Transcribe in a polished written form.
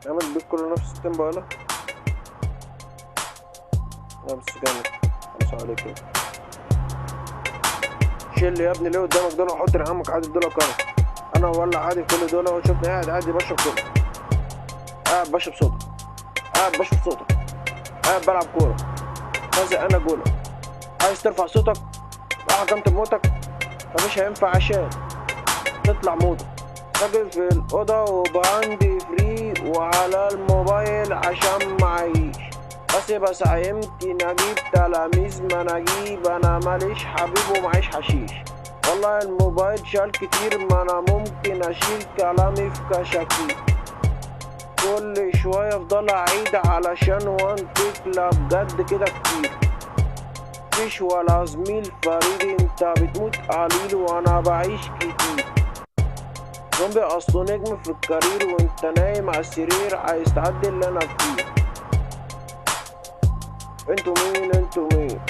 نعمل بيت كله نفس التيمبو يلا. لا بس جامد. خمسة عليك كده. شيل يا ابني ليه قدامك دول وحط لعمك عادي دول كارت. انا ولا عادي كل دول وشوفني قاعد عادي بشرب كله. قاعد بشرب صوتك. قاعد بشرب صوتك. قاعد بلعب كورة. نازل انا جولة. عايز ترفع صوتك حكمت بموتك فمش هينفع عشان تطلع موضة. ساجل في الأوضة وبعندي فري وعلى الموبايل عشان معيش. بس يمكن أجيب تلاميذ ما أنا أجيب. أنا ماليش حبيب ومعيش حشيش. والله الموبايل شال كتير ما أنا ممكن أشيل كلامي في كشاكيل. كل شوية أفضل أعيد علشان وانتك لا بجد كده كتير. مفيش ولا زميل فريد انت بتموت قليل وانا بعيش كتير. زومبي اصله نجم في الكارير وانت نايم على السرير عايز تعدي اللي انا فيه. انتوا مين انتوا مين